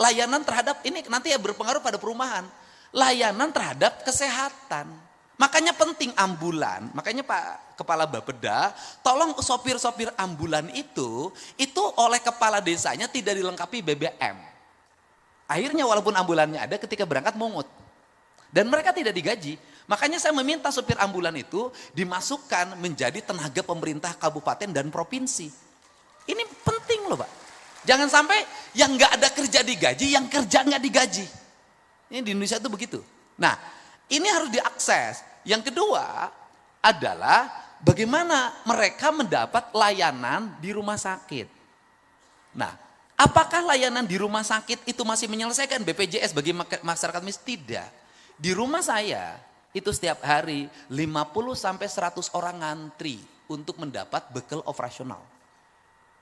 layanan terhadap ini nanti ya berpengaruh pada perumahan. Layanan terhadap kesehatan. Makanya penting ambulan. Makanya Pak Kepala Bapeda, tolong sopir-sopir ambulan itu oleh kepala desanya tidak dilengkapi BBM. Akhirnya walaupun ambulannya ada, ketika berangkat mungut. Dan mereka tidak digaji. Makanya saya meminta sopir ambulan itu dimasukkan menjadi tenaga pemerintah kabupaten dan provinsi. Ini penting loh Pak. Jangan sampai yang nggak ada kerja digaji, yang kerja nggak digaji. Ini di Indonesia itu begitu. Nah, ini harus diakses. Yang kedua adalah bagaimana mereka mendapat layanan di rumah sakit. Nah, apakah layanan di rumah sakit itu masih menyelesaikan BPJS bagi masyarakat miskin? Tidak. Di rumah saya itu setiap hari 50 sampai 100 orang ngantri untuk mendapat bekal operasional.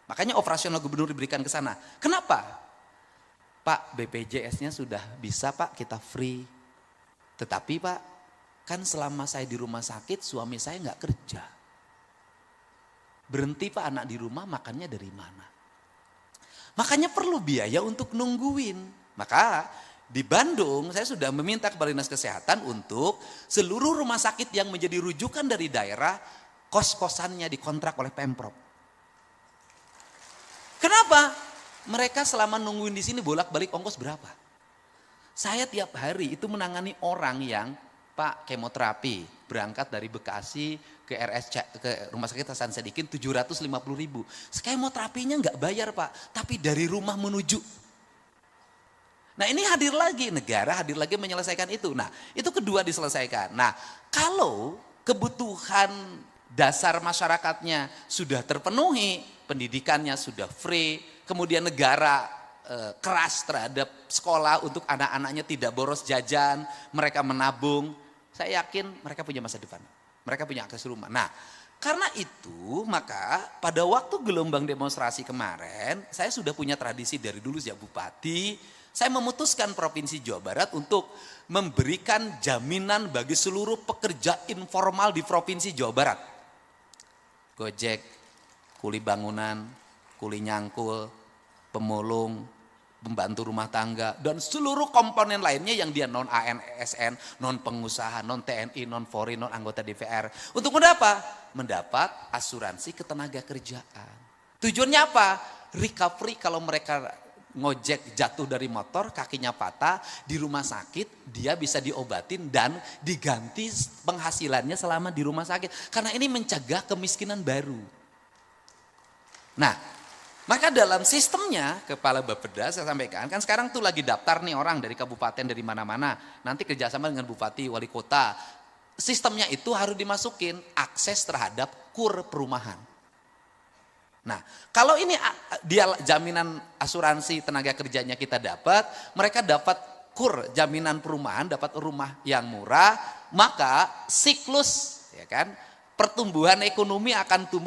Makanya operasional gubernur diberikan ke sana. Kenapa? Pak, BPJS-nya sudah bisa Pak, kita free. Tetapi Pak, kan selama saya di rumah sakit suami saya nggak kerja. Berhenti Pak anak di rumah, makannya dari mana? Makanya perlu biaya untuk nungguin. Maka di Bandung saya sudah meminta kepada Dinas Kesehatan untuk seluruh rumah sakit yang menjadi rujukan dari daerah, kos-kosannya dikontrak oleh Pemprov. Kenapa? Mereka selama nungguin di sini bolak-balik ongkos berapa? Saya tiap hari itu menangani orang yang Pak kemoterapi berangkat dari Bekasi ke ke Rumah Sakit Hasan Sadikin 750.000. Kemoterapinya nggak bayar Pak, tapi dari rumah menuju. Nah ini hadir lagi, negara hadir lagi menyelesaikan itu. Nah itu kedua diselesaikan. Nah kalau kebutuhan dasar masyarakatnya sudah terpenuhi, pendidikannya sudah free, kemudian negara keras terhadap sekolah untuk anak-anaknya tidak boros jajan, mereka menabung, saya yakin mereka punya masa depan, mereka punya akses rumah. Nah karena itu maka pada waktu gelombang demonstrasi kemarin, saya sudah punya tradisi dari dulu sejak bupati, saya memutuskan Provinsi Jawa Barat untuk memberikan jaminan bagi seluruh pekerja informal di Provinsi Jawa Barat. Gojek, kuli bangunan, kuli nyangkul, pemulung, pembantu rumah tangga, dan seluruh komponen lainnya yang dia non ASN, non pengusaha, non TNI, non Polri, non anggota DPR. Untuk mendapat asuransi ketenaga kerjaan. Tujuannya apa? Recovery kalau mereka ngojek jatuh dari motor, kakinya patah, di rumah sakit dia bisa diobatin dan diganti penghasilannya selama di rumah sakit. Karena ini mencegah kemiskinan baru. Nah, maka dalam sistemnya Kepala Bapeda saya sampaikan, kan sekarang tuh lagi daftar nih orang dari kabupaten dari mana-mana, nanti kerjasama dengan bupati, wali kota. Sistemnya itu harus dimasukin akses terhadap KUR perumahan. Nah, kalau ini dia jaminan asuransi tenaga kerjanya kita dapat, mereka dapat KUR jaminan perumahan, dapat rumah yang murah, maka siklus ya kan pertumbuhan ekonomi akan tumbuh